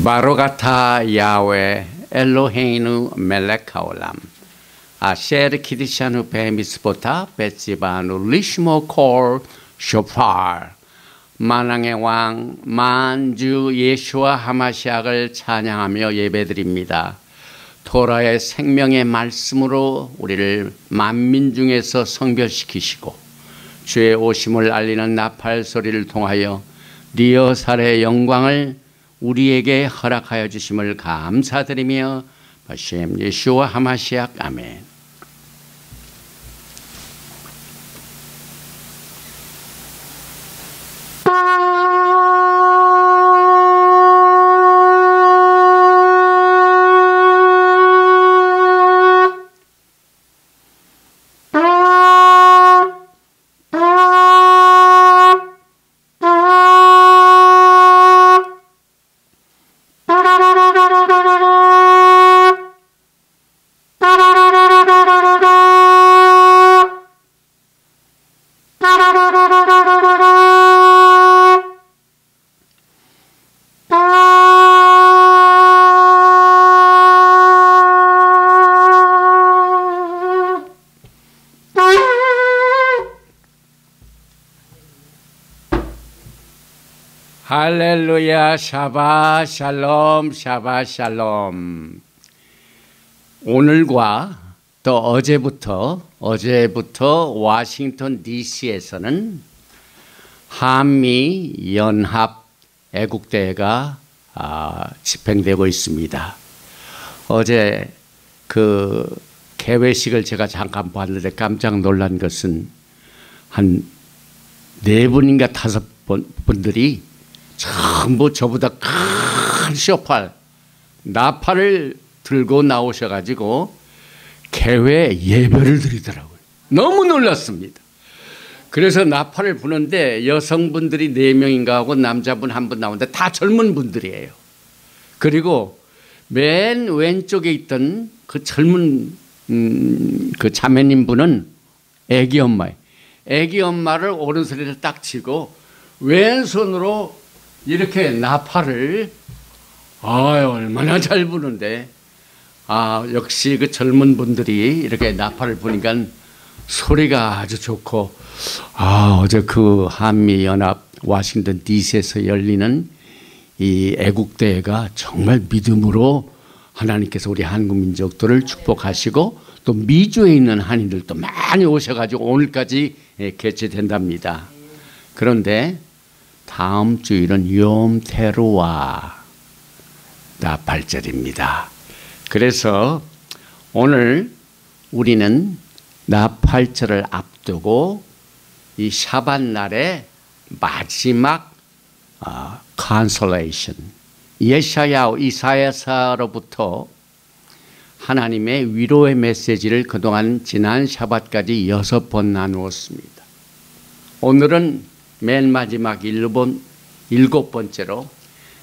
바로가타 야훼 엘로헤이누 멜렉 하올람 아셰르 키디샤누 베미스보타 베시바누 리시모 콜 쇼파르 만왕의 왕 만주 예수와 하마시약을 찬양하며 예배드립니다. 토라의 생명의 말씀으로 우리를 만민 중에서 성별시키시고 주의 오심을 알리는 나팔 소리를 통하여 리어살의 영광을 우리에게 허락하여 주심을 감사드리며 바셈 예수와 하마시약 아멘. 할렐루야. 샤바 샬롬 샤바 샬롬. 오늘과 또 어제부터 워싱턴 DC에서는 한미 연합 애국대회가 집행되고 있습니다. 어제 그 개회식을 제가 잠깐 봤는데 깜짝 놀란 것은 한 4분인가 5분들이 전부 저보다 큰 쇼팔, 나팔을 들고 나오셔가지고 개회 예배를 드리더라고요. 너무 놀랐습니다. 그래서 나팔을 부는데 여성분들이 4명인가 하고 남자분 1분 나오는데 다 젊은 분들이에요. 그리고 맨 왼쪽에 있던 그 젊은 그 자매님 분은 애기 엄마예요. 애기 엄마를 오른손에 딱 치고 왼손으로 이렇게 나팔을 얼마나 잘 부는데 역시 그 젊은 분들이 이렇게 나팔을 부니까 소리가 아주 좋고 어제 그 한미연합 워싱턴 DC에서 열리는 이 애국대회가 정말 믿음으로 하나님께서 우리 한국 민족들을 축복하시고 또 미주에 있는 한인들도 많이 오셔가지고 오늘까지 개최된답니다. 그런데 다음 주일은 욤테루아 나팔절입니다. 그래서 오늘 우리는 나팔절을 앞두고 이 샤밧 날의 마지막 컨솔레이션, 예샤야 이사야서로부터 하나님의 위로의 메시지를 그동안 지난 샤밧까지 6번 나누었습니다. 오늘은 맨 마지막 7번째로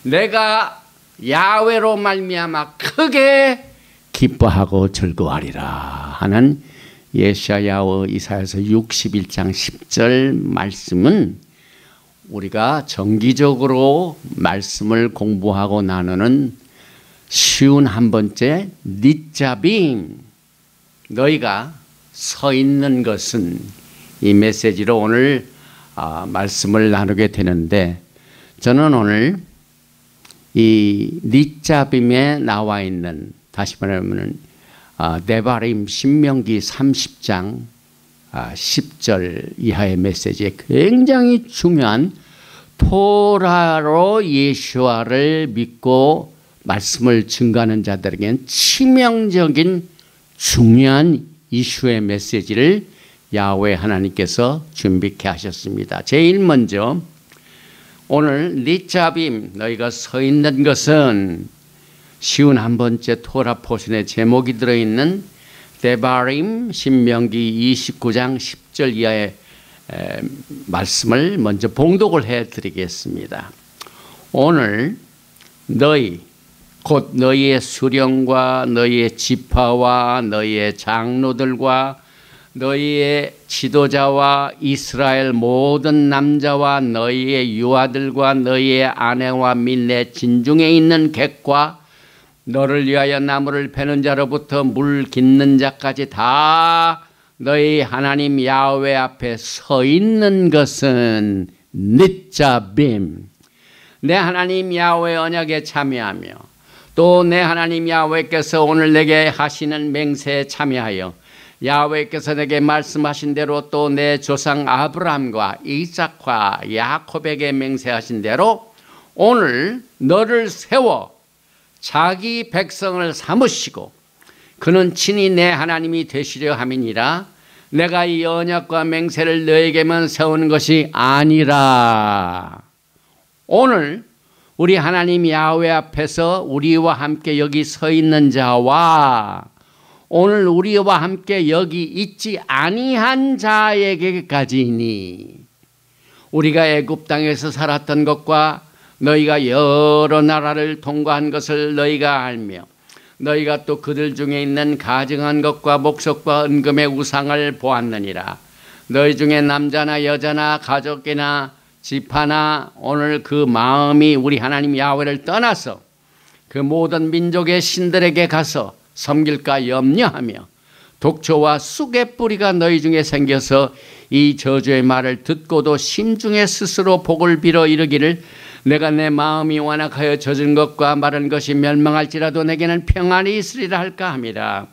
내가 야훼로 말미암아 크게 기뻐하고 즐거워하리라 하는 예샤야와 이사야서 61장 10절 말씀은 우리가 정기적으로 말씀을 공부하고 나누는 쉬운 한 번째 니자빔, 너희가 서 있는 것은, 이 메시지로 오늘 말씀을 나누게 되는데, 저는 오늘 이 니자빔에 나와 있는, 다시 말하면 데바림 신명기 30장 10절 이하의 메시지에 굉장히 중요한, 토라로 예수와를 믿고 말씀을 증거하는 자들에게는 치명적인 중요한 이슈의 메시지를 야훼 하나님께서 준비케 하셨습니다. 제일 먼저 오늘 니자빔, 너희가 서 있는 것은, 쉬운 한 번째 토라 포션의 제목이 들어있는 데바림 신명기 29장 10절 이하의 말씀을 먼저 봉독을 해드리겠습니다. 오늘 너희, 곧 너희의 수령과 너희의 지파와 너희의 장로들과 너희의 지도자와 이스라엘 모든 남자와 너희의 유아들과 너희의 아내와 및 내 진중에 있는 객과 너를 위하여 나무를 베는 자로부터 물 깃는 자까지 다 너희 하나님 야훼 앞에 서 있는 것은 니짜빔, 내 하나님 야훼 언약에 참여하며 또 내 하나님 야훼께서 오늘 내게 하시는 맹세에 참여하여 야훼께서 내게 말씀하신 대로 또 내 조상 아브라함과 이삭과 야곱에게 맹세하신 대로 오늘 너를 세워 자기 백성을 삼으시고 그는 친히 내 하나님이 되시려 함이니라. 내가 이 언약과 맹세를 너에게만 세우는 것이 아니라 오늘 우리 하나님 야훼 앞에서 우리와 함께 여기 서 있는 자와 오늘 우리와 함께 여기 있지 아니한 자에게까지니, 우리가 애굽 땅에서 살았던 것과 너희가 여러 나라를 통과한 것을 너희가 알며 너희가 또 그들 중에 있는 가증한 것과 목석과 은금의 우상을 보았느니라. 너희 중에 남자나 여자나 가족이나 지파나 오늘 그 마음이 우리 하나님 야훼를 떠나서 그 모든 민족의 신들에게 가서 섬길까 염려하며 독초와 쑥의 뿌리가 너희 중에 생겨서 이 저주의 말을 듣고도 심중에 스스로 복을 빌어 이르기를 내가 내 마음이 완악하여 젖은 것과 마른 것이 멸망할지라도 내게는 평안이 있으리라 할까 함이라.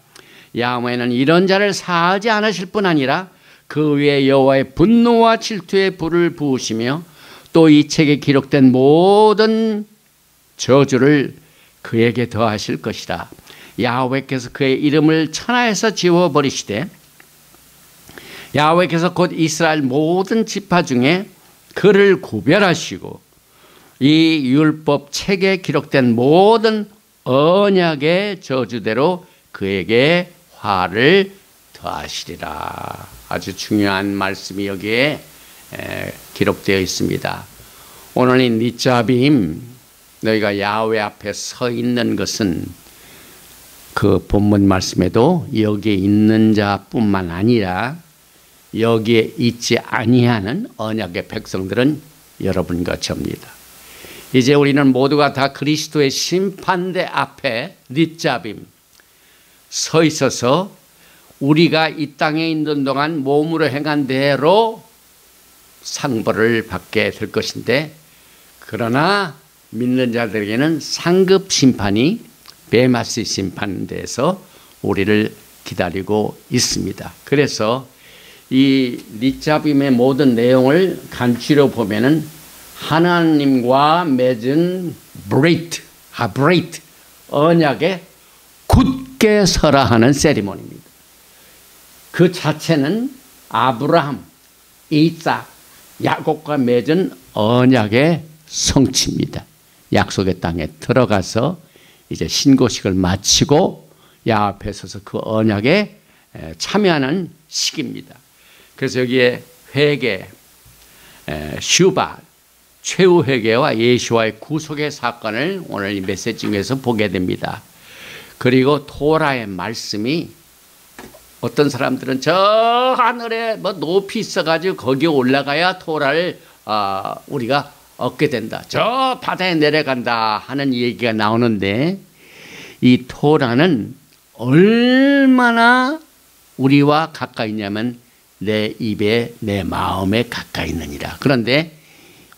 야훼는 이런 자를 사하지 않으실 뿐 아니라 그 위에 여호와의 분노와 질투의 불을 부으시며 또 이 책에 기록된 모든 저주를 그에게 더하실 것이라. 야훼께서 그의 이름을 천하에서 지워버리시되 야훼께서 곧 이스라엘 모든 지파 중에 그를 구별하시고 이 율법 책에 기록된 모든 언약의 저주대로 그에게 화를 더하시리라. 아주 중요한 말씀이 여기에 기록되어 있습니다. 오늘 이 니짜빔, 너희가 야훼 앞에 서 있는 것은 그 본문 말씀에도 여기에 있는 자뿐만 아니라 여기에 있지 아니하는 언약의 백성들은 여러분과 저입니다. 이제 우리는 모두가 다 그리스도의 심판대 앞에 니짜빔 서 있어서 우리가 이 땅에 있는 동안 몸으로 행한 대로 상벌을 받게 될 것인데, 그러나 믿는 자들에게는 상급 심판이 베마스 심판대에서 우리를 기다리고 있습니다. 그래서 이 니짜빔의 모든 내용을 간추려 보면은 하나님과 맺은 브레이트, 언약에 굳게 서라 하는 세리머니입니다. 그 자체는 아브라함, 이삭, 야곱과 맺은 언약의 성취입니다. 약속의 땅에 들어가서 이제 신고식을 마치고 야훼 앞에 서서 그 언약에 참여하는 시기입니다. 그래서 여기에 회개, 슈바, 최후 회개와 예수와의 구속의 사건을 오늘 이 메시지 중에서 보게 됩니다. 그리고 토라의 말씀이 어떤 사람들은 저 하늘에 뭐 높이 있어가지고 거기에 올라가야 토라를 우리가 얻게 된다, 저 바다에 내려간다 하는 얘기가 나오는데, 이 토라는 얼마나 우리와 가까이 있냐면 내 입에 내 마음에 가까이 있느니라. 그런데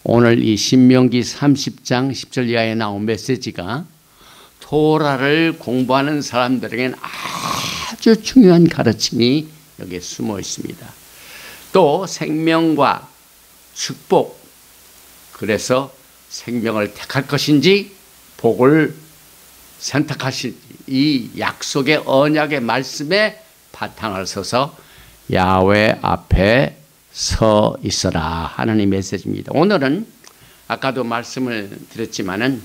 오늘 이 신명기 30장 10절 이하에 나온 메시지가 토라를 공부하는 사람들에게는 아주 중요한 가르침이 여기에 숨어 있습니다. 또 생명과 축복, 그래서 생명을 택할 것인지 복을 선택하실지 이 약속의 언약의 말씀에 바탕을 서서 야훼 앞에 서 있어라 하는 이 메시지입니다. 오늘은 아까도 말씀을 드렸지만은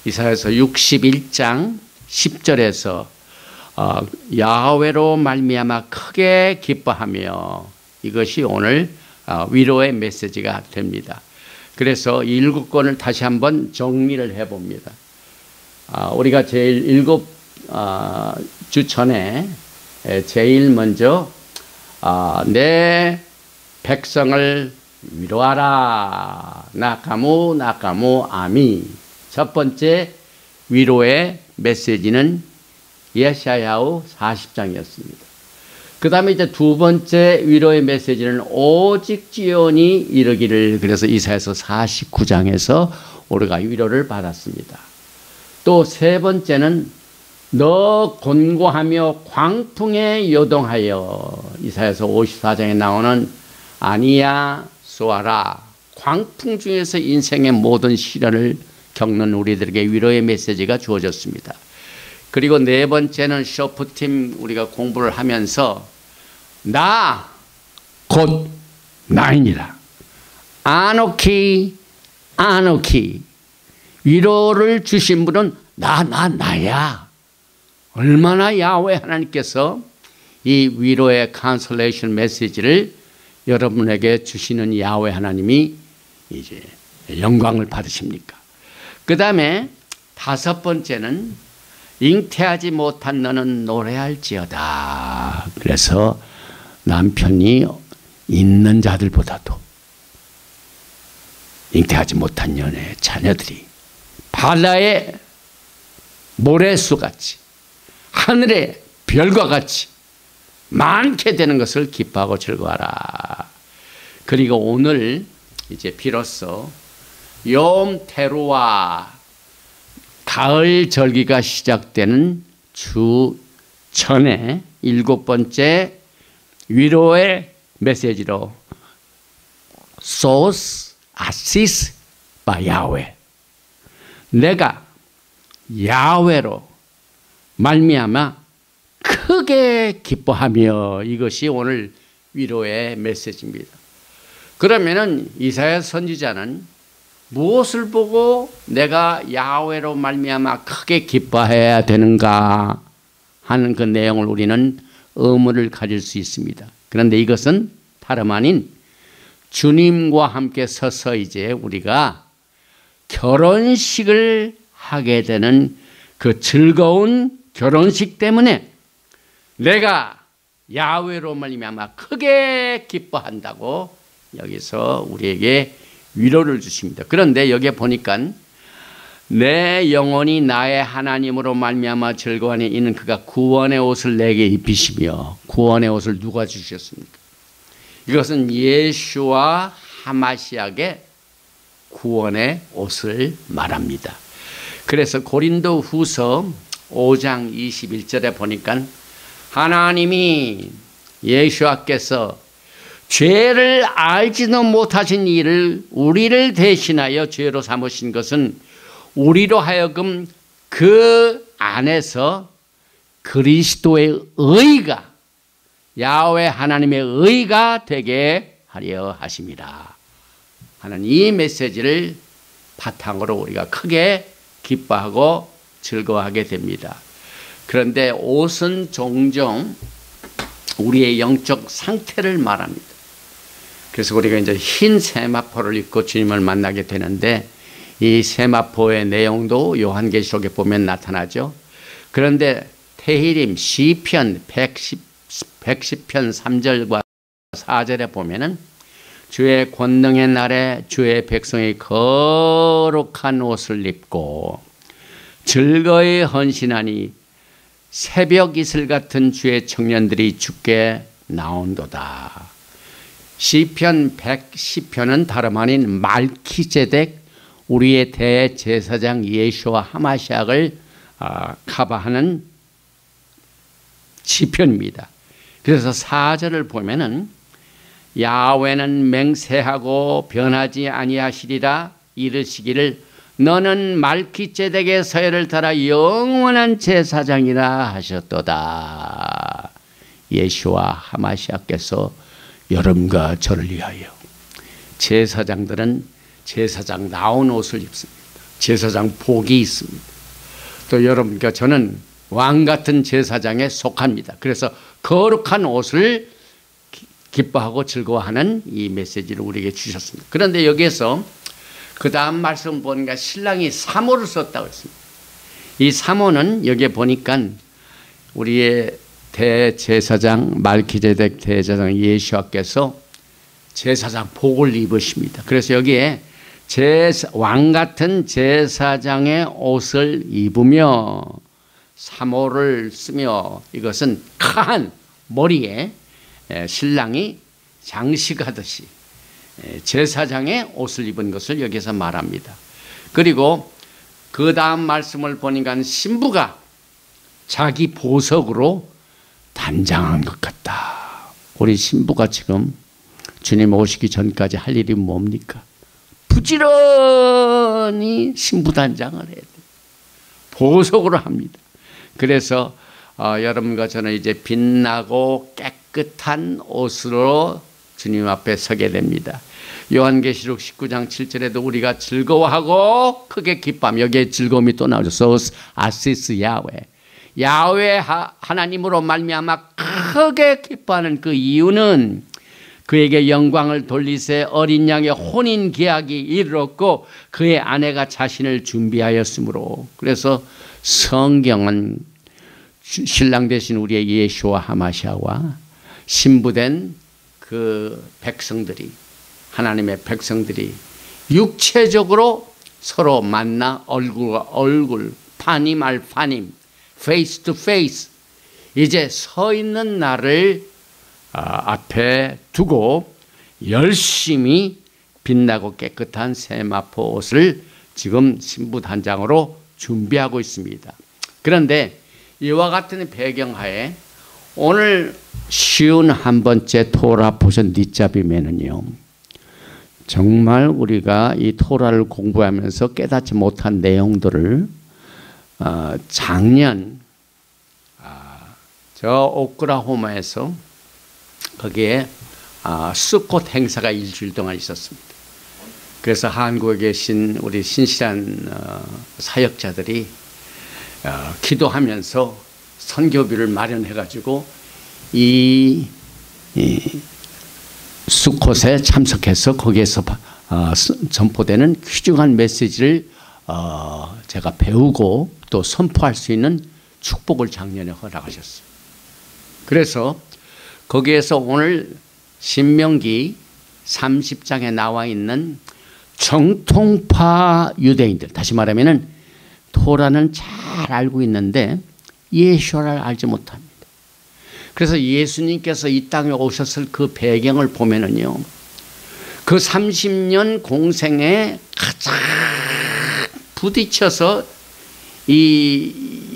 이사야서 61장 10절에서 야훼로 말미암아 크게 기뻐하며, 이것이 오늘 위로의 메시지가 됩니다. 그래서 이 7권을 다시 한번 정리를 해봅니다. 우리가 제일 7주 전에 제일 먼저 내 백성을 위로하라. 나카무 나카무 아미. 첫 번째 위로의 메시지는 예사야후 40장이었습니다. 그 다음에 이제 두 번째 위로의 메시지는 오직 지온이 이르기를. 그래서 이사야서 49장에서 우리가 위로를 받았습니다. 또 세 번째는 너 곤고하며 광풍에 요동하여. 이사야서 54장에 나오는 아니야 쏘아라. 광풍 중에서 인생의 모든 시련을 겪는 우리들에게 위로의 메시지가 주어졌습니다. 그리고 네 번째는 쇼프팀 우리가 공부를 하면서 나 곧 나이니라. 아노키 아노키. 위로를 주신 분은 나야. 얼마나 야훼 하나님께서 이 위로의 컨솔레이션 메시지를 여러분에게 주시는 야훼 하나님이 이제 영광을 받으십니까? 그 다음에 다섯 번째는 잉태하지 못한 너는 노래할지어다. 그래서 남편이 있는 자들보다도 잉태하지 못한 연의 자녀들이 바다의 모래수같이 하늘의 별과 같이 많게 되는 것을 기뻐하고 즐거워하라. 그리고 오늘 이제 비로소 욤 테루와 가을 절기가 시작되는 주 전에 일곱 번째 위로의 메시지로 소스 아시스 바 야훼. 내가 야훼로 말미암아 크게 기뻐하며. 이것이 오늘 위로의 메시지입니다. 그러면은 이사야 선지자는 무엇을 보고 내가 야훼로 말미암아 크게 기뻐해야 되는가 하는 그 내용을 우리는 의문을 가질 수 있습니다. 그런데 이것은 다름 아닌 주님과 함께 서서 이제 우리가 결혼식을 하게 되는 그 즐거운 결혼식 때문에 내가 야훼로 말미암아 크게 기뻐한다고 여기서 우리에게 위로를 주십니다. 그런데 여기에 보니까 내 영혼이 나의 하나님으로 말미암아 즐거워하니 이는 그가 구원의 옷을 내게 입히시며. 구원의 옷을 누가 주셨습니까? 이것은 예수와 하마시아의 구원의 옷을 말합니다. 그래서 고린도 후서 5장 21절에 보니까 하나님이 예수와께서 죄를 알지도 못하신 이를 우리를 대신하여 죄로 삼으신 것은 우리로 하여금 그 안에서 그리스도의 의가 야훼 하나님의 의가 되게 하려 하심이라 하는 이 메시지를 바탕으로 우리가 크게 기뻐하고 즐거워하게 됩니다. 그런데 옷은 종종 우리의 영적 상태를 말합니다. 그래서 우리가 이제 흰 세마포를 입고 주님을 만나게 되는데 이 세마포의 내용도 요한계시록에 보면 나타나죠. 그런데 테히림 시편 110편 3절과 4절에 보면은 주의 권능의 날에 주의 백성이 거룩한 옷을 입고 즐거이 헌신하니 새벽 이슬 같은 주의 청년들이 주께 나온도다. 시편 110편은 다름 아닌 말키제덱 우리의 대제사장 예수와 하마시아를 커버하는 시편입니다. 그래서 4절을 보면은 야훼는 맹세하고 변하지 아니하시리라 이르시기를 너는 말키제덱의 서열을 따라 영원한 제사장이라 하셨도다. 예수와 하마시아께서 여러분과 저를 위하여 제사장들은 제사장 나온 옷을 입습니다. 제사장 복이 있습니다. 또 여러분과 저는 왕 같은 제사장에 속합니다. 그래서 거룩한 옷을 기뻐하고 즐거워하는 이 메시지를 우리에게 주셨습니다. 그런데 여기에서 그 다음 말씀 보니까 신랑이 사모를 썼다고 했습니다. 이 사모는 여기에 보니까 우리의 대제사장 말기제덱 대제사장 예수와께서 제사장 복을 입으십니다. 그래서 여기에 왕 같은 제사장의 옷을 입으며 사모를 쓰며, 이것은 큰 머리에 신랑이 장식하듯이 제사장의 옷을 입은 것을 여기서 말합니다. 그리고 그 다음 말씀을 보니까 신부가 자기 보석으로 단장한 것 같다. 우리 신부가 지금 주님 오시기 전까지 할 일이 뭡니까? 부지런히 신부 단장을 해야 돼요. 보석으로 합니다. 그래서 여러분과 저는 이제 빛나고 깨끗한 옷으로 주님 앞에 서게 됩니다. 요한계시록 19장 7절에도 우리가 즐거워하고 크게 기뻐하며, 여기에 즐거움이 또 나오죠. 소스 아시스 야훼 하나님으로 말미암아 크게 기뻐하는 그 이유는 그에게 영광을 돌리세 어린 양의 혼인 계약이 이르렀고 그의 아내가 자신을 준비하였으므로. 그래서 성경은 신랑 되신 우리의 예수와 하마시아와 신부된 그 백성들이, 하나님의 백성들이 육체적으로 서로 만나 얼굴과 얼굴, 파님 알 파님, 페이스 투 페이스, 이제 서 있는 날을 앞에 두고 열심히 빛나고 깨끗한 세마포 옷을 지금 신부 단장으로 준비하고 있습니다. 그런데 이와 같은 배경하에 오늘 쉬운 한 번째 토라 포션 뒷잡이면은요, 정말 우리가 이 토라를 공부하면서 깨닫지 못한 내용들을 작년 저 오클라호마에서 거기에 스콧 행사가 일주일 동안 있었습니다. 그래서 한국에 계신 우리 신실한 사역자들이 기도하면서 선교비를 마련해가지고 이 스콧에 참석해서 거기에서 전포되는 귀중한 메시지를 제가 배우고 또 선포할 수 있는 축복을 작년에 허락하셨어요. 그래서 거기에서 오늘 신명기 30장에 나와 있는 정통파 유대인들, 다시 말하면은 토라는 잘 알고 있는데 예수를 알지 못합니다. 그래서 예수님께서 이 땅에 오셨을 그 배경을 보면은요, 그 30년 공생에 가장 부딪혀서 이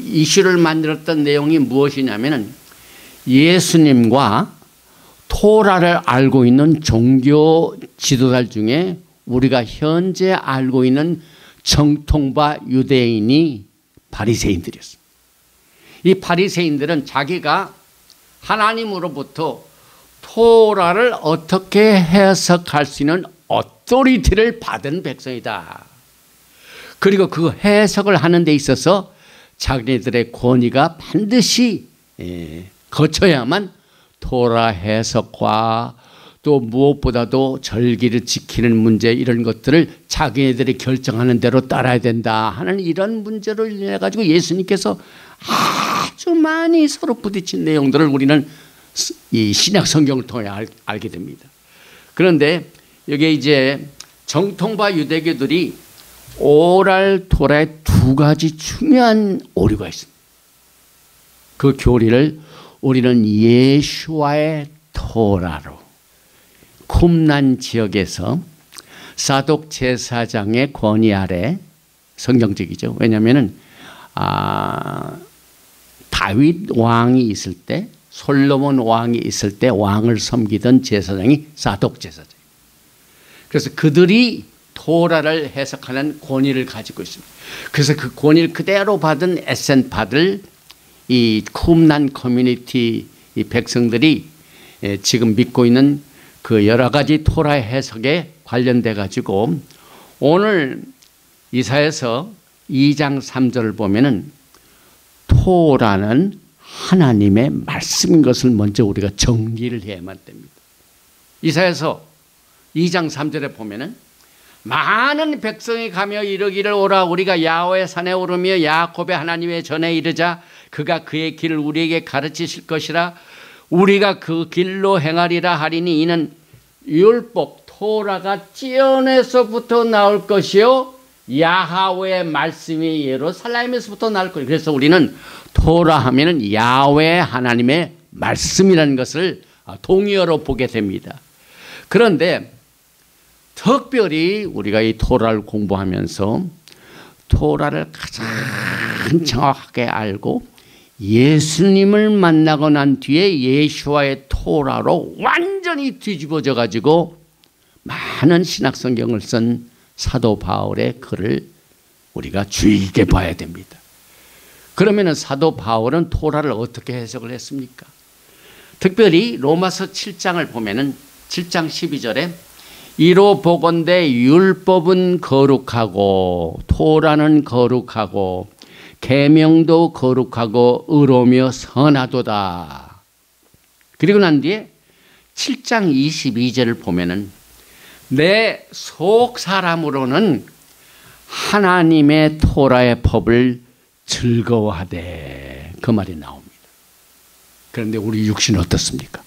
이슈를 만들었던 내용이 무엇이냐면은 예수님과 토라를 알고 있는 종교 지도자들 중에 우리가 현재 알고 있는 정통파 유대인이 바리새인들이었습니다. 이 바리새인들은 자기가 하나님으로부터 토라를 어떻게 해석할 수 있는 어토리티를 받은 백성이다. 그리고 그 해석을 하는 데 있어서 자기네들의 권위가 반드시 거쳐야만 토라 해석과 또 무엇보다도 절기를 지키는 문제, 이런 것들을 자기네들이 결정하는 대로 따라야 된다 하는 이런 문제를 인해 가지고 예수님께서 아주 많이 서로 부딪힌 내용들을 우리는 이 신약 성경을 통해 알게 됩니다. 그런데 여기에 이제 정통파 유대교들이 오랄 토라에 두 가지 중요한 오류가 있습니다. 그 교리를 우리는 예수와의 토라로, 쿰란 지역에서 사독 제사장의 권위 아래, 성경적이죠. 왜냐하면은 다윗 왕이 있을 때, 솔로몬 왕이 있을 때 왕을 섬기던 제사장이 사독 제사장. 그래서 그들이 토라를 해석하는 권위를 가지고 있습니다. 그래서 그 권위를 그대로 받은 에센파들, 이 쿰란 커뮤니티 이 백성들이 지금 믿고 있는 그 여러 가지 토라 해석에 관련돼 가지고 오늘 이사야서 2장 3절을 보면은 토라는 하나님의 말씀인 것을 먼저 우리가 정리를 해야만 됩니다. 이사야서 2장 3절에 보면은 많은 백성이 가며 이르기를 오라 우리가 야훼 산에 오르며 야곱의 하나님의 전에 이르자 그가 그의 길을 우리에게 가르치실 것이라 우리가 그 길로 행하리라 하리니 이는 율법 토라가 찌온에서부터 나올 것이요 야하웨의 말씀이 예루살렘에서부터 나올 것이요. 그래서 우리는 토라 하면은 야훼 하나님의 말씀이라는 것을 동의어로 보게 됩니다. 그런데 특별히 우리가 이 토라를 공부하면서 토라를 가장 정확하게 알고 예수님을 만나고 난 뒤에 예수와의 토라로 완전히 뒤집어져 가지고 많은 신학성경을 쓴 사도 바울의 글을 우리가 주의 깊게 봐야 됩니다. 그러면 사도 바울은 토라를 어떻게 해석을 했습니까? 특별히 로마서 7장을 보면은 7장 12절에 이로 보건대 율법은 거룩하고 토라는 거룩하고 계명도 거룩하고 의로우며 선하도다. 그리고 난 뒤에 7장 22절을 보면은 내 속 사람으로는 하나님의 토라의 법을 즐거워하되 그 말이 나옵니다. 그런데 우리 육신은 어떻습니까?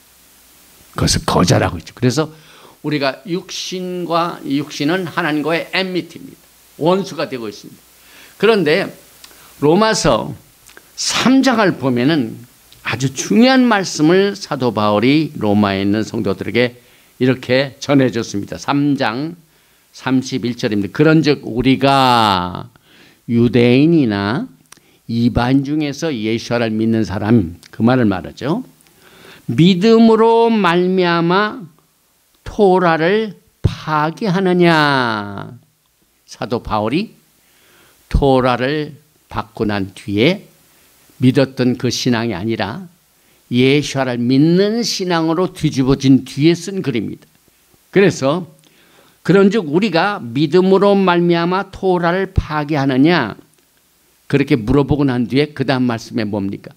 그것을 거절하고 있죠. 그래서 우리가 육신은 하나님과의 엔미티입니다. 원수가 되고 있습니다. 그런데 로마서 3장을 보면은 아주 중요한 말씀을 사도 바울이 로마에 있는 성도들에게 이렇게 전해줬습니다. 3장 31절입니다. 그런즉 우리가 유대인이나 이반 중에서 예수를 믿는 사람 그 말을 말하죠. 믿음으로 말미암아 토라를 파기하느냐. 사도 바울이 토라를 받고 난 뒤에 믿었던 그 신앙이 아니라 예수를 믿는 신앙으로 뒤집어진 뒤에 쓴 글입니다. 그래서 그런즉 우리가 믿음으로 말미암아 토라를 파기하느냐 그렇게 물어보고 난 뒤에 그 다음 말씀에 뭡니까?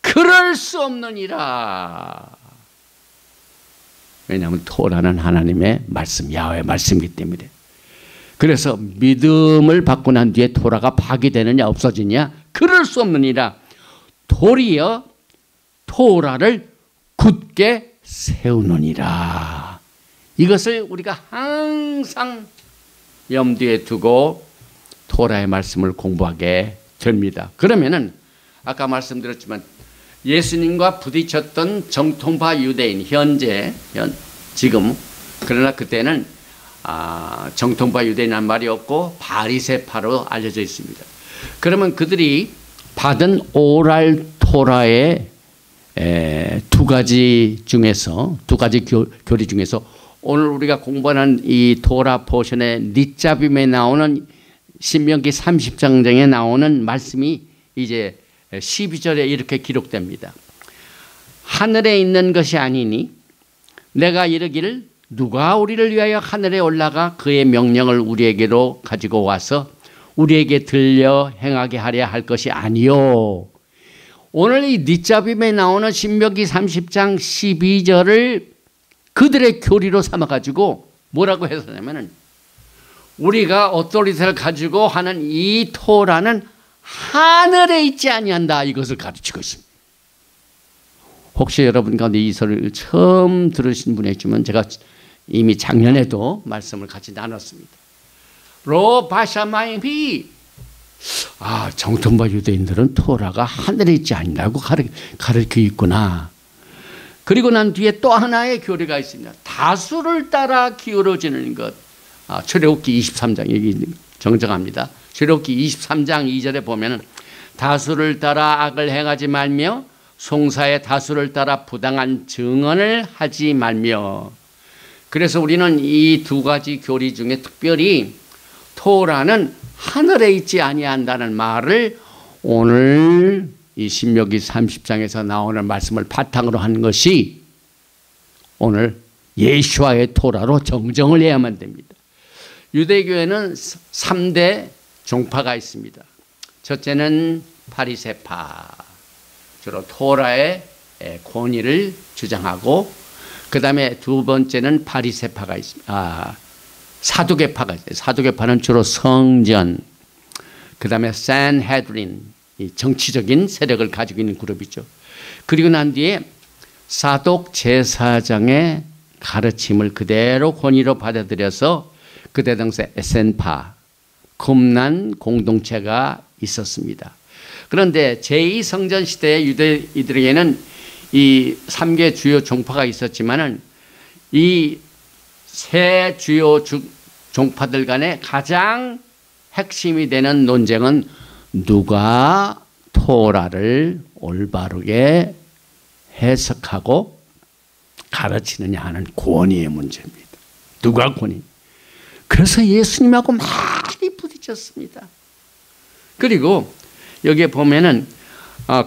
그럴 수 없느니라. 왜냐하면 토라는 하나님의 말씀, 야훼의 말씀이기 때문에. 그래서 믿음을 받고 난 뒤에 토라가 파기되느냐 없어지냐? 그럴 수 없느니라. 도리어 토라를 굳게 세우느니라. 이것을 우리가 항상 염두에 두고 토라의 말씀을 공부하게 됩니다. 그러면은 아까 말씀드렸지만 예수님과 부딪혔던 정통파 유대인 지금 그러나 그때는 정통파 유대인이라는 말이 없고 바리새파로 알려져 있습니다. 그러면 그들이 받은 오랄 토라의 두 가지 교리 중에서 오늘 우리가 공부하는 이 토라 포션의 닛자빔에 나오는 신명기 30장에 나오는 말씀이 이제 12절에 이렇게 기록됩니다. 하늘에 있는 것이 아니니 내가 이르기를 누가 우리를 위하여 하늘에 올라가 그의 명령을 우리에게로 가지고 와서 우리에게 들려 행하게 하려 할 것이 아니요. 오늘 이 닛자빔에 나오는 신명기 30장 12절을 그들의 교리로 삼아가지고 뭐라고 해서냐면은 우리가 오토리티를 가지고 하는 이 토라는 하늘에 있지 아니한다 이것을 가르치고 있습니다. 혹시 여러분 가운데 이 소리를 처음 들으신 분이 있지만 제가 이미 작년에도 말씀을 같이 나눴습니다. 로바샤마이비 정통파 유대인들은 토라가 하늘에 있지 않냐고 가르치고 있구나. 그리고 난 뒤에 또 하나의 교리가 있습니다. 다수를 따라 기울어지는 것. 출애굽기 23장 여기 정정합니다. 출애굽기 23장 2절에 보면은 다수를 따라 악을 행하지 말며 송사의 다수를 따라 부당한 증언을 하지 말며. 그래서 우리는 이 두 가지 교리 중에 특별히 토라는 하늘에 있지 아니한다는 말을 오늘 이 신명기 30장에서 나오는 말씀을 바탕으로 한 것이 오늘 예수와의 토라로 정정을 해야만 됩니다. 유대교회는 3대 종파가 있습니다. 첫째는 바리새파, 주로 토라의 권위를 주장하고 그 다음에 두 번째는 바리새파가 있습니다. 사두개파가 있어요. 사두개파는 주로 성전, 그 다음에 산헤드린, 이 정치적인 세력을 가지고 있는 그룹이죠. 그리고 난 뒤에 사독 제사장의 가르침을 그대로 권위로 받아들여서 그때 당시 에센파, 금난 공동체가 있었습니다. 그런데 제2성전 시대의 유대인들에게는 이 3개 주요 종파가 있었지만은 이 세 주요 종파들 간에 가장 핵심이 되는 논쟁은 누가 토라를 올바르게 해석하고 가르치느냐 하는 권위의 문제입니다. 누가 권위? 그래서 예수님하고 많이 부딪혔습니다. 그리고 여기에 보면은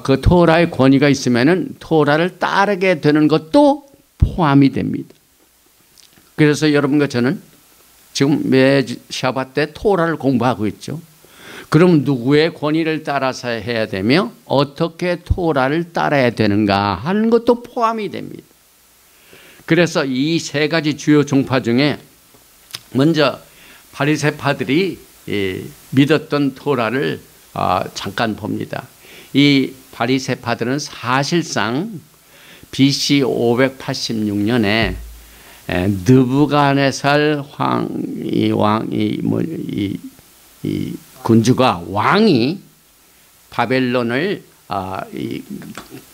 그 토라의 권위가 있으면은 토라를 따르게 되는 것도 포함이 됩니다. 그래서 여러분과 저는 지금 매 샤bat 때 토라를 공부하고 있죠. 그럼 누구의 권위를 따라서 해야 되며 어떻게 토라를 따라야 되는가 하는 것도 포함이 됩니다. 그래서 이 세 가지 주요 종파 중에 먼저 바리새파들이 믿었던 토라를 잠깐 봅니다. 이 바리새파들은 사실상 BC 586년에 느부갓네살 군주가 왕이 바벨론을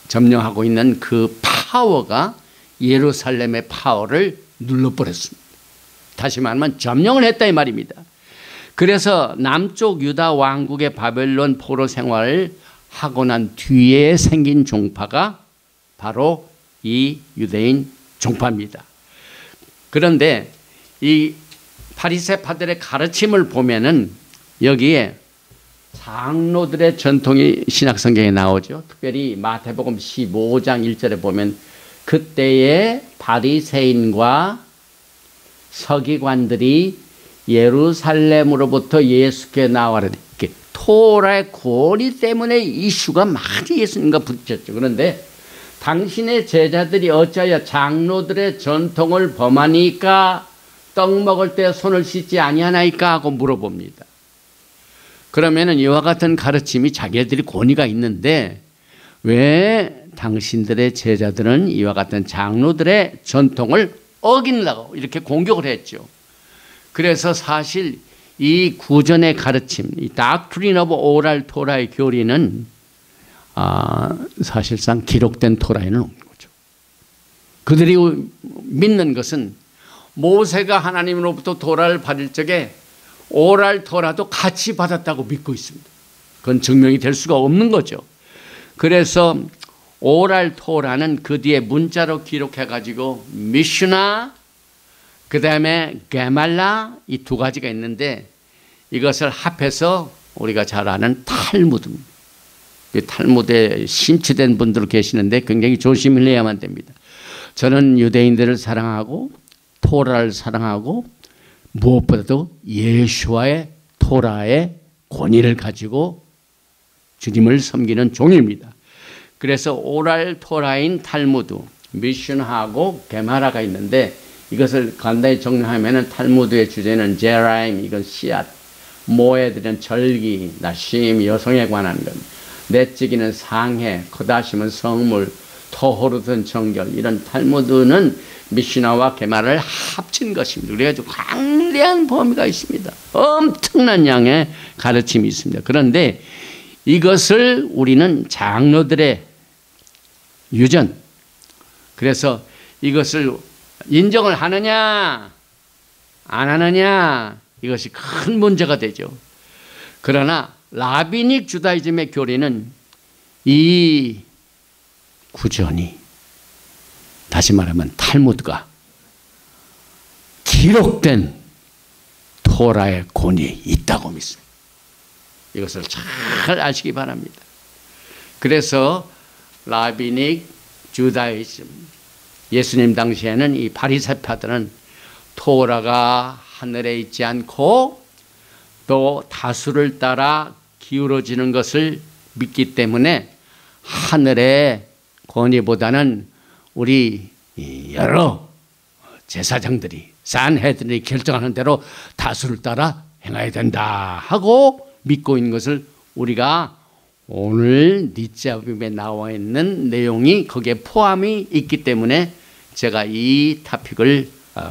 점령하고 있는 그 파워가 예루살렘의 파워를 눌러버렸습니다. 다시 말하면 점령을 했다 이 말입니다. 그래서 남쪽 유다 왕국의 바벨론 포로 생활을 하고 난 뒤에 생긴 종파가 바로 이 유대인 종파입니다. 그런데 이 바리새파들의 가르침을 보면은 여기에 장로들의 전통이 신약성경에 나오죠. 특별히 마태복음 15장 1절에 보면 그때의 바리새인과 서기관들이 예루살렘으로부터 예수께 나와라. 토라의 권위 때문에 이슈가 많이 예수님과 부딪혔죠. 그런데 당신의 제자들이 어찌하여 장로들의 전통을 범하니까 떡 먹을 때 손을 씻지 아니하나이까 하고 물어봅니다. 그러면은 이와 같은 가르침이 자기들이 권위가 있는데 왜 당신들의 제자들은 이와 같은 장로들의 전통을 어긴다고 이렇게 공격을 했죠. 그래서 사실 이 구전의 가르침, 이 Doctrine of Oral Torah의 교리는 사실상 기록된 토라에는 없는 거죠. 그들이 믿는 것은 모세가 하나님으로부터 토라를 받을 적에 오랄 토라도 같이 받았다고 믿고 있습니다. 그건 증명이 될 수가 없는 거죠. 그래서 오랄 토라는 그 뒤에 문자로 기록해 가지고 미슈나 그 다음에 게말라 이 두 가지가 있는데 이것을 합해서 우리가 잘 아는 탈무드입니다. 탈무드에 심취된 분들 계시는데 굉장히 조심을 해야만 됩니다. 저는 유대인들을 사랑하고 토라를 사랑하고 무엇보다도 예수와의 토라의 권위를 가지고 주님을 섬기는 종입니다. 그래서 오랄 토라인 탈무드, 미슈나하고 게마라가 있는데 이것을 간단히 정리하면 탈무드의 주제는 제라임, 이건 씨앗, 모에들은 절기, 나심, 여성에 관한 것, 넷찌기는 상해, 거다심은 성물, 토호르든 정결, 이런 탈무드는 미슈나와 게마라를 합친 것입니다. 그래가지고 강대한 범위가 있습니다. 엄청난 양의 가르침이 있습니다. 그런데 이것을 우리는 장로들의 유전, 그래서 이것을 인정을 하느냐 안 하느냐 이것이 큰 문제가 되죠. 그러나 라비닉 주다이즘의 교리는 이 구전이, 다시 말하면 탈무드가 기록된 토라의 권위에 있다고 믿습니다. 이것을 잘 아시기 바랍니다. 그래서 라비닉 주다이즘, 예수님 당시에는 이 바리새파들은 토라가 하늘에 있지 않고 또 다수를 따라 기울어지는 것을 믿기 때문에 하늘의 권위보다는 우리 여러 제사장들이 산헤드린이 결정하는 대로 다수를 따라 행해야 된다 하고 믿고 있는 것을 우리가 오늘 니자빔에 나와 있는 내용이 거기에 포함이 있기 때문에 제가 이 토픽을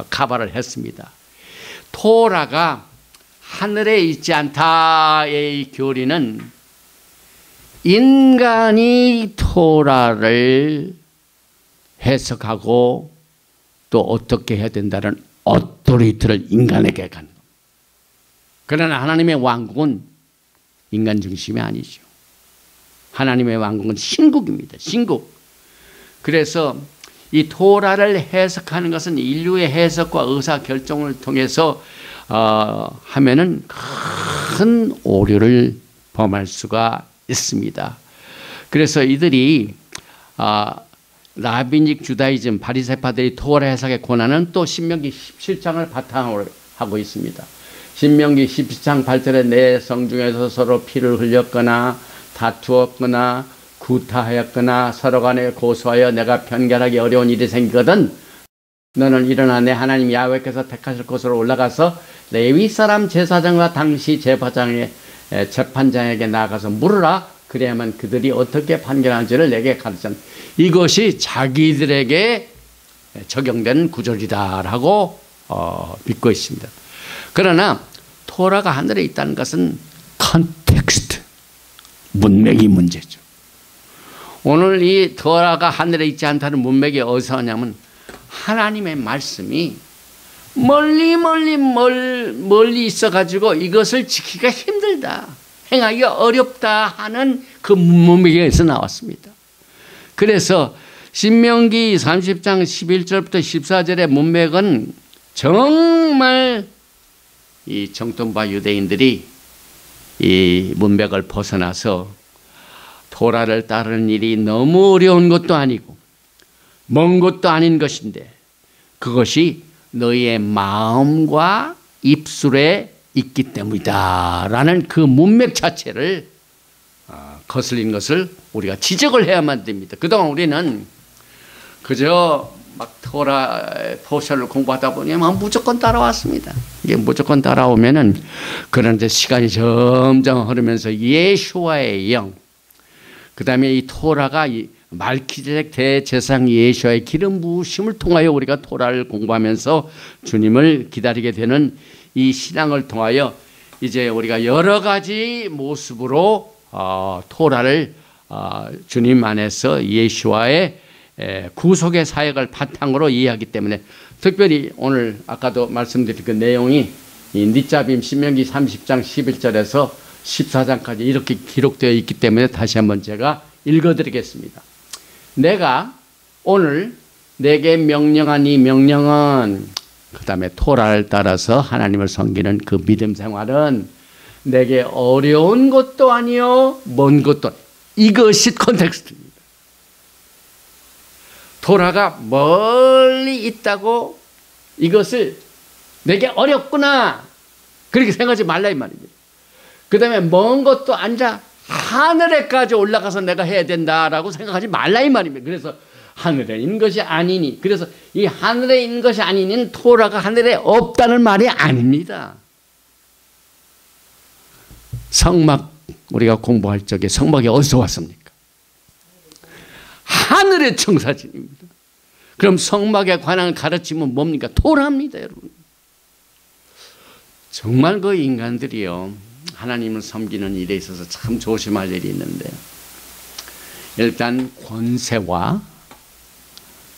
커버를 했습니다. 토라가 하늘에 있지 않다의 교리는 인간이 토라를 해석하고 또 어떻게 해야 된다는 어토리티를 인간에게 간. 그러나 하나님의 왕국은 인간 중심이 아니죠. 하나님의 왕국은 신국입니다. 신국. 그래서 이 토라를 해석하는 것은 인류의 해석과 의사결정을 통해서 하면은 큰 오류를 범할 수가 있습니다. 그래서 이들이 라비닉 주다이즘 바리새파들이 토라 해석의 권한은 또 신명기 17장을 바탕으로 하고 있습니다. 신명기 17장 8절에 내 성중에서 서로 피를 흘렸거나 다투었거나 구타하였거나 서로 간에 고소하여 내가 편결하기 어려운 일이 생기거든 너는 일어나 내 하나님 야훼께서 택하실 곳으로 올라가서 레위 사람 제사장과 당시 재판장에게 나아가서 물으라. 그래야만 그들이 어떻게 판결하는지를 내게 가르쳤다. 이것이 자기들에게 적용된 구절이다라고 믿고 있습니다. 그러나 토라가 하늘에 있다는 것은 컨텍스트, 문맥이 문제죠. 오늘 이 토라가 하늘에 있지 않다는 문맥이 어디서 오냐면 하나님의 말씀이 멀리 있어가지고 이것을 지키기가 힘들다, 행하기가 어렵다 하는 그 문맥에서 나왔습니다. 그래서 신명기 30장 11절부터 14절의 문맥은 정말 이 정통파 유대인들이 이 문맥을 벗어나서 토라를 따르는 일이 너무 어려운 것도 아니고 먼 것도 아닌 것인데 그것이 너희의 마음과 입술에 있기 때문이다 라는 그 문맥 자체를 거슬린 것을 우리가 지적을 해야만 됩니다. 그동안 우리는 그저 막 토라 포션을 공부하다 보니 무조건 따라왔습니다. 이게 무조건 따라오면은 그런데 시간이 점점 흐르면서 예수와의 영, 그 다음에 이 토라가 말키드색 대제사장 예수와의 기름 부으심을 통하여 우리가 토라를 공부하면서 주님을 기다리게 되는 이 신앙을 통하여 이제 우리가 여러 가지 모습으로 토라를 주님 안에서 예수와의 구속의 사역을 바탕으로 이해하기 때문에 특별히 오늘 아까도 말씀드린 그 내용이 이 니자빔 신명기 30장 11절에서 14장까지 이렇게 기록되어 있기 때문에 다시 한번 제가 읽어드리겠습니다. 내가 오늘 내게 명령한 이 명령은, 그 다음에 토라를 따라서 하나님을 섬기는 그 믿음 생활은 내게 어려운 것도 아니요 먼 것도 아니요. 이것이 컨텍스트입니다. 토라가 멀리 있다고 이것을 내게 어렵구나 그렇게 생각하지 말라 이 말입니다. 그 다음에 먼 것도 아니라 하늘에까지 올라가서 내가 해야 된다라고 생각하지 말라 이 말입니다. 그래서 하늘에 있는 것이 아니니, 그래서 이 하늘에 있는 것이 아니니 토라가 하늘에 없다는 말이 아닙니다. 성막 우리가 공부할 적에 성막이 어디서 왔습니까? 하늘의 청사진입니다. 그럼 성막에 관한 가르침은 뭡니까? 토라입니다, 여러분. 정말 그 인간들이요, 하나님을 섬기는 일에 있어서 참 조심할 일이 있는데, 일단 권세와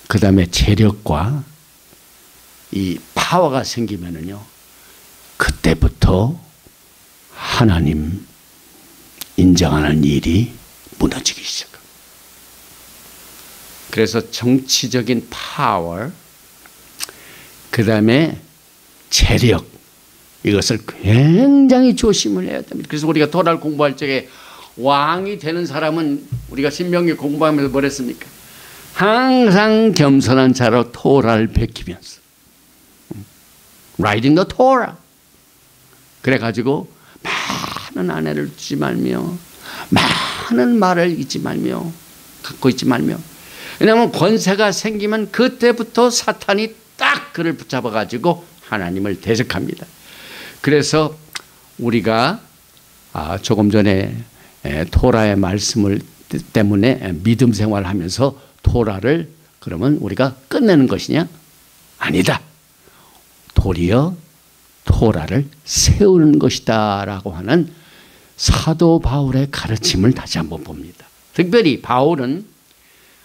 그 다음에 재력과 이 파워가 생기면은요, 그때부터 하나님 인정하는 일이 무너지기 시작합니다. 그래서 정치적인 파워, 그 다음에 재력, 이것을 굉장히 조심을 해야 됩니다. 그래서 우리가 토라를 공부할 적에 왕이 되는 사람은 우리가 신명기 공부하면서 뭘 했습니까? 항상 겸손한 자로 토라를 베끼면서 Writing the Torah. 그래가지고 많은 아내를 두지 말며 많은 말을 잊지 말며 갖고 있지 말며, 왜냐하면 권세가 생기면 그때부터 사탄이 딱 그를 붙잡아 가지고 하나님을 대적합니다. 그래서 우리가 조금 전에 토라의 말씀을 때문에 믿음 생활하면서 토라를 그러면 우리가 끝내는 것이냐? 아니다. 도리어 토라를 세우는 것이다 라고 하는 사도 바울의 가르침을 다시 한번 봅니다. 특별히 바울은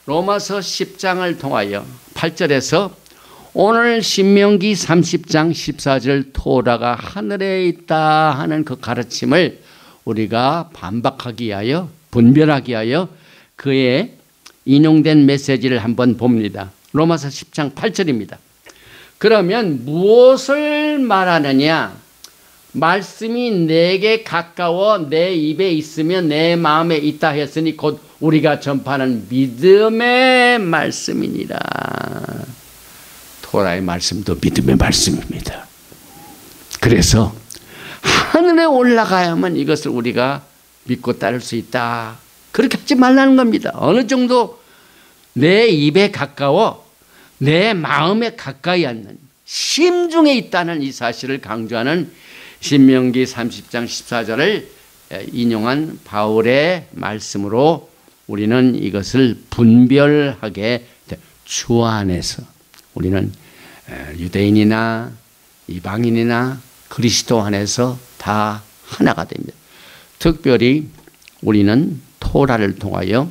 로마서 10장을 통하여 8절에서 오늘 신명기 30장 14절 토라가 하늘에 있다 하는 그 가르침을 우리가 반박하기 위하여 분별하기 위하여 그의 인용된 메시지를 한번 봅니다. 로마서 10장 8절입니다. 그러면 무엇을 말하느냐? 말씀이 내게 가까워 내 입에 있으면 내 마음에 있다 했으니 곧 우리가 전파하는 믿음의 말씀이니라. 토라의 말씀도 믿음의 말씀입니다. 그래서 하늘에 올라가야만 이것을 우리가 믿고 따를 수 있다. 그렇게 하지 말라는 겁니다. 어느 정도 내 입에 가까워 내 마음에 가까이 앉는 심중에 있다는 이 사실을 강조하는 신명기 30장 14절을 인용한 바울의 말씀으로 우리는 이것을 분별하게 주 안에서 우리는 유대인이나 이방인이나 그리스도 안에서 다 하나가 됩니다. 특별히 우리는 토라를 통하여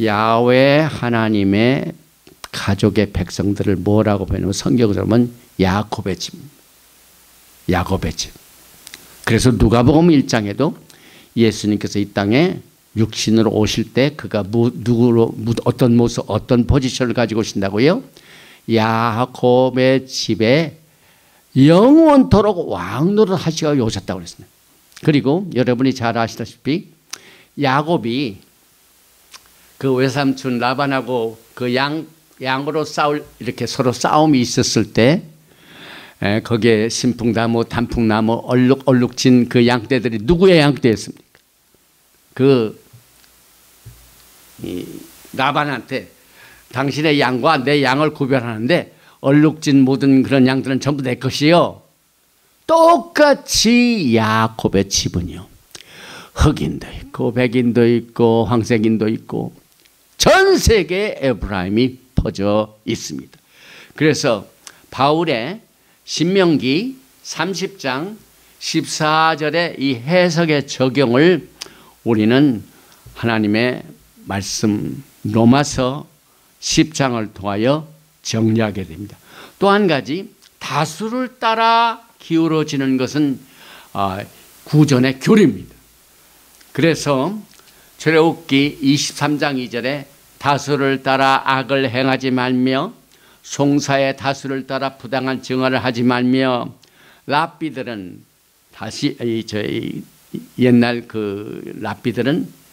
야훼 하나님의 가족의 백성들을 뭐라고 표현하면 성경을 보면 야곱의 집. 야곱의 집. 그래서 누가복음 1장에도 예수님께서 이 땅에 육신으로 오실 때 그가 어떤 모습, 어떤 포지션을 가지고 오신다고요? 야곱의 집에 영원토록 왕노릇 하시고 오셨다고 그랬습니다. 그리고 여러분이 잘 아시다시피 야곱이 그 외삼촌 라반하고 그 양으로 이렇게 서로 싸움이 있었을 때 거기에 신풍나무, 단풍나무, 얼룩진 그 양떼들이 누구의 양떼였습니까? 라반한테 당신의 양과 내 양을 구별하는데 얼룩진 모든 그런 양들은 전부 내 것이요. 똑같이 야곱의 집은요. 흑인도 있고 백인도 있고 황색인도 있고 전 세계에 에브라임이 퍼져 있습니다. 그래서 바울의 신명기 30장 14절의 이 해석의 적용을 우리는 하나님의 말씀 로마서 10장을 통하여 정리하게 됩니다. 또 한 가지 다수를 따라 기울어지는 것은 구전의 교리입니다. 그래서 출애굽기 23장 2절에 다수를 따라 악을 행하지 말며 송사의 다수를 따라 부당한 증언을 하지 말며 랍비들은 다시 옛날 그 랍비들은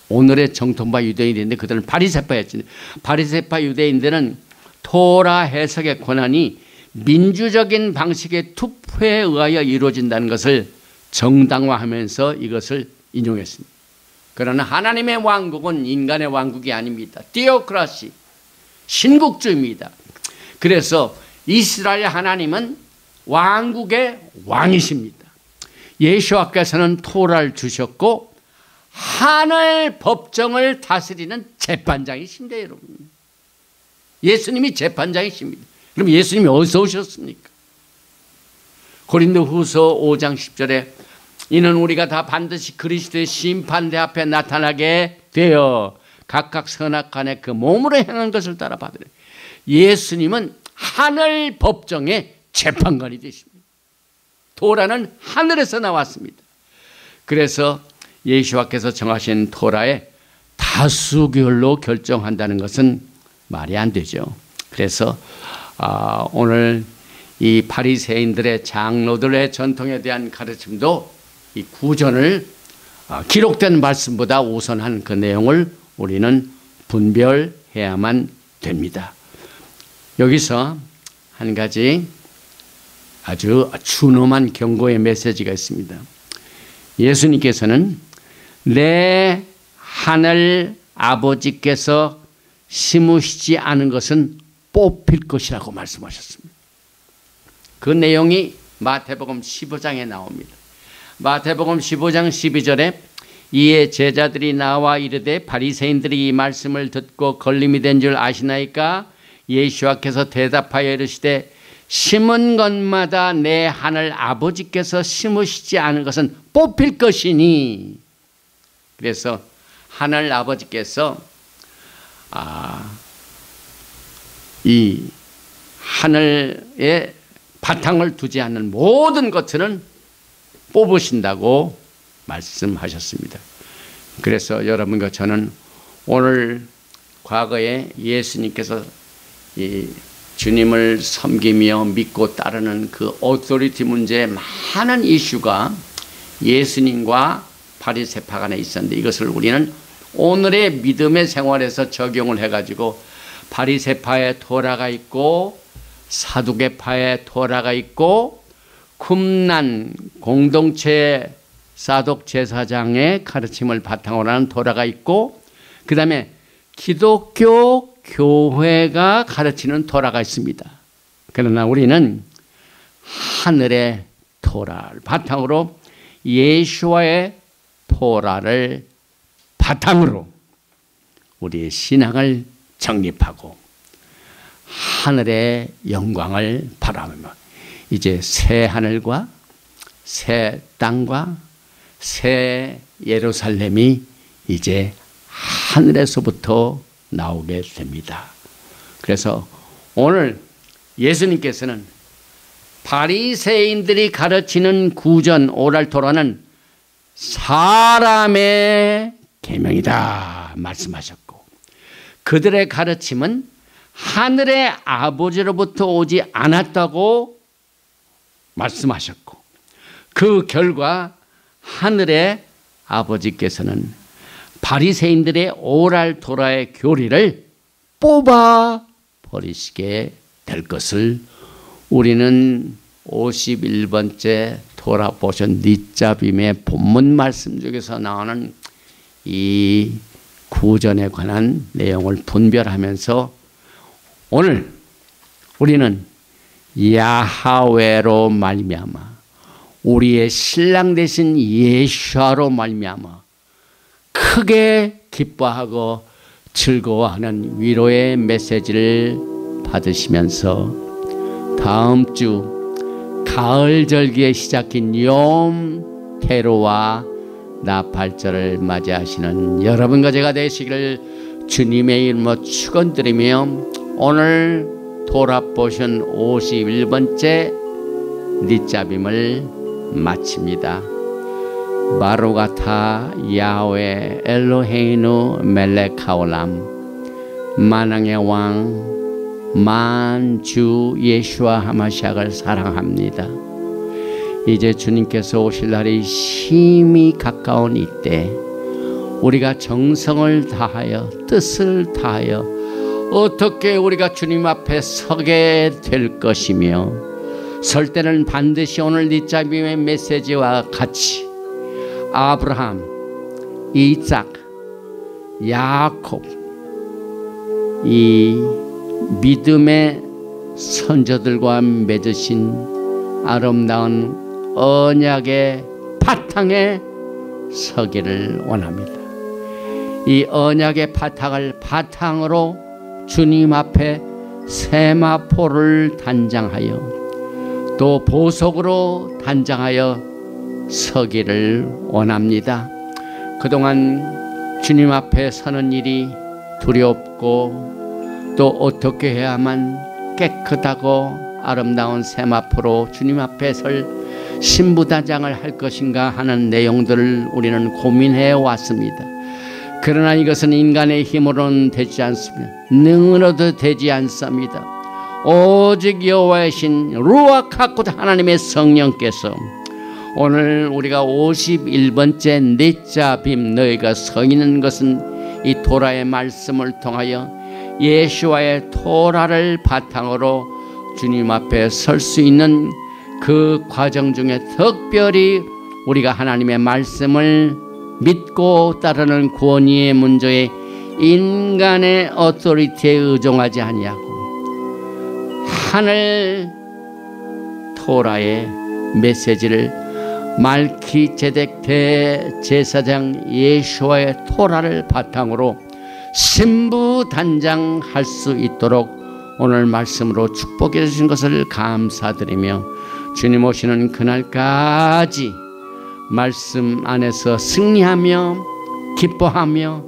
오늘의 정통파 유대인인데 그들은 바리새파였지. 바리새파 유대인들은 토라 해석의 권한이 민주적인 방식의 투표에 의하여 이루어진다는 것을 정당화하면서 이것을 인용했습니다. 그러나 하나님의 왕국은 인간의 왕국이 아닙니다. 디오크라시, 신국주의입니다. 그래서 이스라엘 하나님은 왕국의 왕이십니다. 예수께서는 토라를 주셨고 하늘 법정을 다스리는 재판장이십니다, 여러분. 예수님이 재판장이십니다. 그럼 예수님이 어디서 오셨습니까? 고린도후서 5장 10절에 이는 우리가 다 반드시 그리스도의 심판대 앞에 나타나게 되어 각각 선악간에 그 몸으로 행한 것을 따라 받으래. 예수님은 하늘 법정의 재판관이 되십니다. 토라는 하늘에서 나왔습니다. 그래서 예수와께서 정하신 토라에 다수결로 결정한다는 것은 말이 안 되죠. 그래서 오늘 이 바리새인들의 장로들의 전통에 대한 가르침도 이 구전을 기록된 말씀보다 우선한 그 내용을 우리는 분별해야만 됩니다. 여기서 한 가지 아주 준엄한 경고의 메시지가 있습니다. 예수님께서는 내 하늘 아버지께서 심으시지 않은 것은 뽑힐 것이라고 말씀하셨습니다. 그 내용이 마태복음 15장에 나옵니다. 마태복음 15장 12절에 이에 제자들이 나와 이르되 바리새인들이 이 말씀을 듣고 걸림이 된 줄 아시나이까? 예수께서 대답하여 이르시되 심은 것마다 내 하늘 아버지께서 심으시지 않은 것은 뽑힐 것이니. 그래서 하늘 아버지께서 이 하늘에 바탕을 두지 않는 모든 것들은 뽑으신다고 말씀하셨습니다. 그래서 여러분과 저는 오늘 과거에 예수님께서 이 주님을 섬기며 믿고 따르는 그 오토리티 문제에 많은 이슈가 예수님과 바리새파 간에 있었는데, 이것을 우리는 오늘의 믿음의 생활에서 적용을 해가지고 바리새파의 토라가 있고 사두개파의 토라가 있고 쿰난 공동체 사독 제사장의 가르침을 바탕으로 하는 토라가 있고, 그 다음에 기독교 교회가 가르치는 토라가 있습니다. 그러나 우리는 하늘의 토라를 바탕으로 예수와의 토라를 바탕으로 우리의 신앙을 정립하고 하늘의 영광을 바라보며 이제 새 하늘과 새 땅과 새 예루살렘이 이제 하늘에서부터 나오게 됩니다. 그래서 오늘 예수님께서는 바리새인들이 가르치는 구전 오랄 토라는 사람의 계명이다 말씀하셨고, 그들의 가르침은 하늘의 아버지로부터 오지 않았다고 말씀하셨고, 그 결과 하늘의 아버지께서는 바리새인들의 오랄 토라의 교리를 뽑아 버리시게 될 것을 우리는 51번째 토라 보션 니짜빔의 본문 말씀 중에서 나오는 이 구전에 관한 내용을 분별하면서 오늘 우리는 야하웨로 말미암아 우리의 신랑 되신 예수와로 말미암아 크게 기뻐하고 즐거워하는 위로의 메시지를 받으시면서 다음 주 가을 절기에 시작인 욤 테루와 나팔절을 맞이하시는 여러분과 제가 되시기를 주님의 이름으로 축원드리며 오늘 토라 보션 51번째 니짜빔을 마칩니다. 바루가타 야훼 엘로헤이누 멜렉하올람, 만왕의 왕 만주 예수와 하마시아를 사랑합니다. 이제 주님께서 오실 날이 심히 가까운 이때 우리가 정성을 다하여 뜻을 다하여 어떻게 우리가 주님 앞에 서게 될 것이며, 설 때는 반드시 오늘 니짜빔의 메시지와 같이 아브라함, 이삭, 야곱 이 믿음의 선조들과 맺으신 아름다운 언약의 바탕에 서기를 원합니다. 이 언약의 바탕을 바탕으로 주님 앞에 세마포를 단장하여 또 보석으로 단장하여 서기를 원합니다. 그동안 주님 앞에 서는 일이 두렵고 또 어떻게 해야만 깨끗하고 아름다운 세마포로 주님 앞에 설 신부단장을 할 것인가 하는 내용들을 우리는 고민해 왔습니다. 그러나 이것은 인간의 힘으로는 되지 않습니다. 능으로도 되지 않습니다. 오직 여호와의 신 루ach 하코드 하나님의 성령께서 오늘 우리가 51번째 니짜빔 너희가 서 있는 것은 이 토라의 말씀을 통하여 예수와의 토라를 바탕으로 주님 앞에 설 수 있는 그 과정 중에 특별히 우리가 하나님의 말씀을 믿고 따르는 구원의 문제에 인간의 어토리티에 의존하지 아니하고 하늘 토라의 메시지를 말기제덱 대제사장 예수와의 토라를 바탕으로 신부단장할 수 있도록 오늘 말씀으로 축복해 주신 것을 감사드리며 주님 오시는 그날까지 말씀 안에서 승리하며 기뻐하며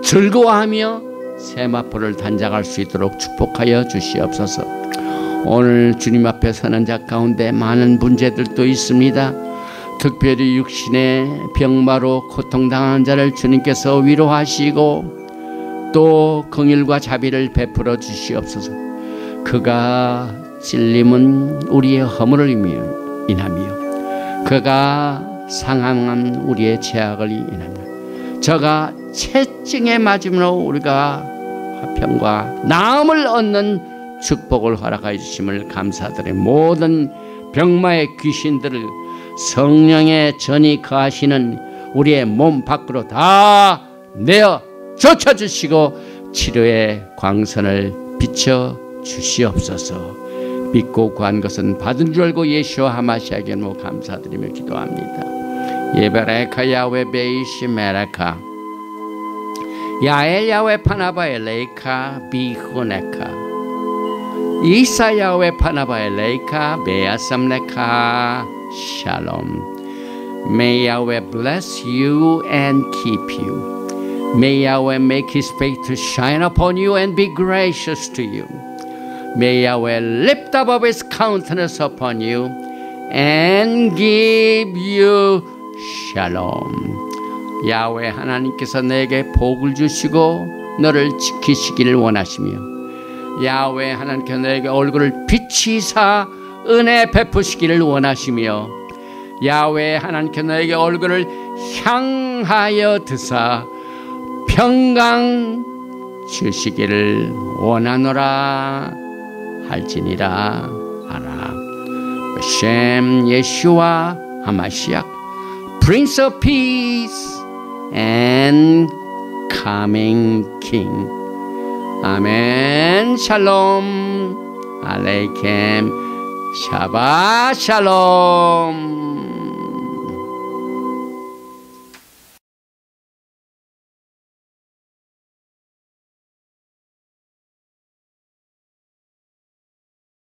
즐거워하며 세마포를 단장할 수 있도록 축복하여 주시옵소서. 오늘 주님 앞에 서는 자 가운데 많은 문제들도 있습니다. 특별히 육신의 병마로 고통당하는 자를 주님께서 위로하시고 또 긍휼과 자비를 베풀어 주시옵소서. 그가 찔림은 우리의 허물을 인하며 그가 상함은 우리의 죄악을 인하며 저가 채증에 맞음으로 우리가 화평과 나음을 얻는 축복을 허락하여 주심을 감사드려 모든 병마의 귀신들을 성령의 전이 거하시는 우리의 몸 밖으로 다 내어 쫓아주시고 치료의 광선을 비춰 주시옵소서. 믿고 구한 것은 받은 줄 알고 예수와 하마시아의 이름으로 감사드리며 기도합니다. 예베레카 야외 베이시 메라카 야엘 야외 파나바의 레이카 비후네카 이사 야외 파나바의 레이카 베야삼네카 샬롬. May Yahweh bless you and keep you. May Yahweh make His face to shine upon you and be gracious to you. May Yahweh lift up His countenance upon you and give you shalom. 야훼 하나님께서 내게 복을 주시고 너를 지키시기를 원하시며 야훼 하나님께서 내게 얼굴을 비치사 은혜 베푸시기를 원하시며 야훼 하나님께서 내게 얼굴을 향하여 드사 평강 주시기를 원하노라 할지니라 하라. 셴 예슈와 하마시약 Prince of Peace and Coming King. 아멘. 샬롬 알레이켐 샤바 샬롬.